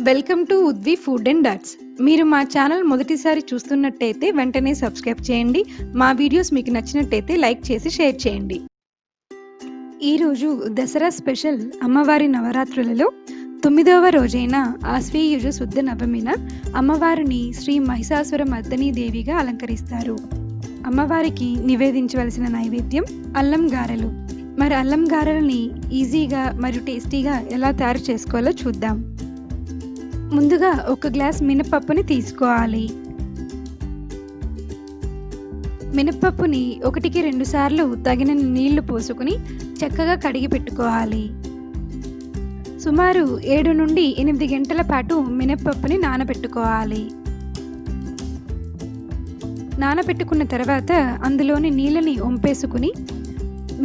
Welcome to ఉద్వి food and dots. మీరు మా ఛానల్ మొదటిసారి చూస్తున్నట్టయితే వెంటనే సబ్స్క్రైబ్ చేయండి. మా వీడియోస్ మీకు నచ్చినట్టయితే లైక్ చేసి షేర్ చేయండి. ఈరోజు దసరా స్పెషల్ అమ్మవారి నవరాత్రులలో 9వ రోజైన ఆశ్వయుజ శుద్ధ నవమిన అమ్మవారిని శ్రీ మహిషాసుర మర్దినీ దేవిగా అలంకరిస్తారు. అమ్మవారికి నివేదించవలసిన నైవేద్యం అల్లం గారెలు. మరి అల్లం గారెలని ఈజీగా మరియు టేస్టీగా ఎలా తయారు చేసుకోవాలో చూద్దాం. ముందుగా ఒక గ్లాస్ మినపప్పుని తీసుకోవాలి. మినపప్పుని 1కి 2 సార్లు తగిన నీళ్లు పోసుకుని చక్కగా కడిగి పెట్టుకోవాలి. సుమారు 7 నుండి 8 గంటల పాటు మినపప్పుని నానబెట్టుకోవాలి. నానబెట్టుకున్న తర్వాత అందులోని నీళ్ళని వంపేసుకుని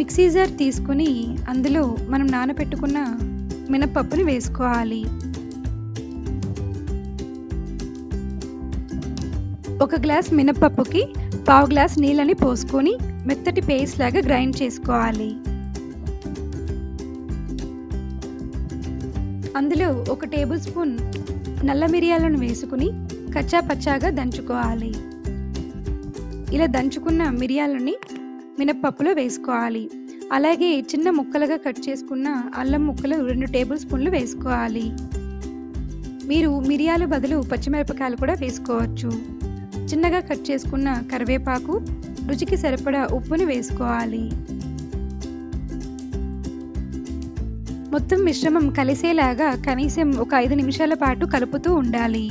మిక్సీ జార్ తీసుకుని అందులో మనం నానబెట్టుకున్న మినపప్పుని వేసుకోవాలి. 1 గ్లాస్ మినపప్పుకి 1/2 గ్లాస్ నీళ్ళని పోసుకొని మెత్తటి పేస్ట్ లాగా గ్రైండ్ చేసుకోవాలి. అందులో 1 టేబుల్ స్పూన్ నల్ల మిరియాలను వేసుకుని కచ్చా పచ్చాగా దంచుకోవాలి. ఇలా దంచుకున్న మిరియాలని మినపప్పులో వేసుకోవాలి. అలాగే చిన్న ముక్కలుగా కట్ చేసుకున్న అల్లం ముక్కలు 2 టేబుల్ స్పూన్లు వేసుకోవాలి. మీరు మిరియాల బదులు పచ్చిమిరపకాయలు కూడా వేసుకోవచ్చు. చిన్నగా కట్ చేసుకున్న కరివేపాకు, రుచికి సరిపడా ఉప్పుని వేసుకోవాలి. మొత్తం మిశ్రమం కలిసేలాగా కనీసం ఒక 5 నిమిషాల పాటు కలుపుతూ ఉండాలి.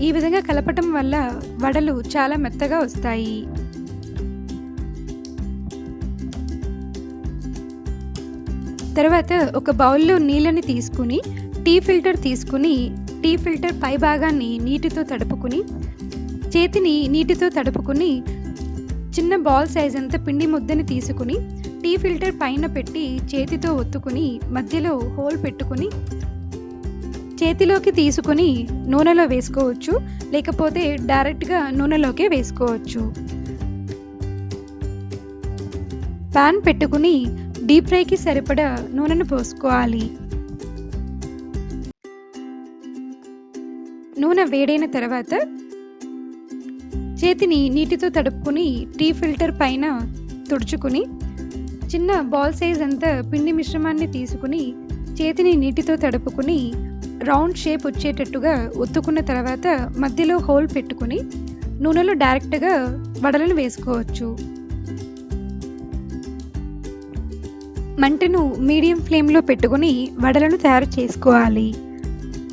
ఈ విధంగా కలపటం వల్ల వడలు చాలా మెత్తగా వస్తాయి. తర్వాత ఒక బౌల్లో నీళ్ళని తీసుకుని టీ ఫిల్టర్ తీసుకుని టీ ఫిల్టర్ పై భాగాన్ని నీటితో తడుపుకుని చేతిని నీటితో తడుపుకుని చిన్న బాల్ సైజ్ అంత పిండి ముద్దని తీసుకుని టీ ఫిల్టర్ పైన పెట్టి చేతితో ఒత్తుకుని మధ్యలో హోల్ పెట్టుకుని చేతిలోకి తీసుకుని నూనెలో వేసుకోవచ్చు, లేకపోతే డైరెక్ట్గా నూనెలోకే వేసుకోవచ్చు. పాన్ పెట్టుకుని డీప్ ఫ్రైకి సరిపడా నూనెను పోసుకోవాలి. నూనె వేడైన తర్వాత చేతిని నీటితో తడుపుకుని టీ ఫిల్టర్ పైన తుడుచుకుని చిన్న బాల్ సైజ్ అంతా పిండి మిశ్రమాన్ని తీసుకుని చేతిని నీటితో తడుపుకుని రౌండ్ షేప్ వచ్చేటట్టుగా ఒత్తుకున్న తర్వాత మధ్యలో హోల్ పెట్టుకుని నూనెలో డైరెక్ట్గా వడలను వేసుకోవచ్చు. మంటను మీడియం ఫ్లేమ్లో పెట్టుకుని వడలను తయారు చేసుకోవాలి.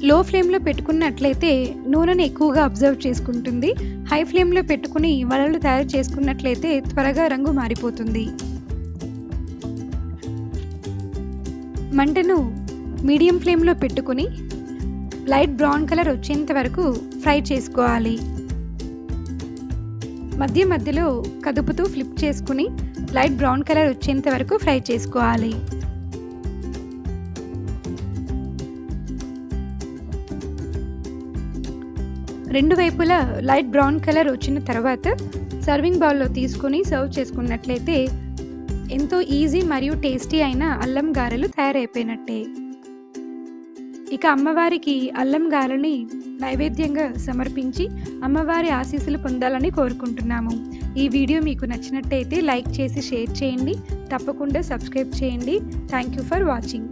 లో ఫ్లేమ్లో పెట్టుకున్నట్లయితే నూనెను ఎక్కువగా అబ్జర్వ్ చేసుకుంటుంది. హై ఫ్లేమ్లో పెట్టుకుని వడలు తయారు చేసుకున్నట్లయితే త్వరగా రంగు మారిపోతుంది. మంటను మీడియం ఫ్లేమ్లో పెట్టుకుని లైట్ బ్రౌన్ కలర్ వచ్చేంత వరకు ఫ్రై చేసుకోవాలి. మధ్య మధ్యలో కదుపుతూ ఫ్లిప్ చేసుకుని లైట్ బ్రౌన్ కలర్ వచ్చేంత వరకు ఫ్రై చేసుకోవాలి. రెండు వైపులా లైట్ బ్రౌన్ కలర్ వచ్చిన తర్వాత సర్వింగ్ బౌల్లో తీసుకుని సర్వ్ చేసుకున్నట్లయితే ఎంతో ఈజీ మరియు టేస్టీ అయిన అల్లం గారెలు తయారైపోయినట్టే. ఇక అమ్మవారికి అల్లం గారెని నైవేద్యంగా సమర్పించి అమ్మవారి ఆశీస్సులు పొందాలని కోరుకుంటున్నాము. ఈ వీడియో మీకు నచ్చినట్టయితే లైక్ చేసి షేర్ చేయండి. తప్పకుండా సబ్స్క్రైబ్ చేయండి. Thank you for watching.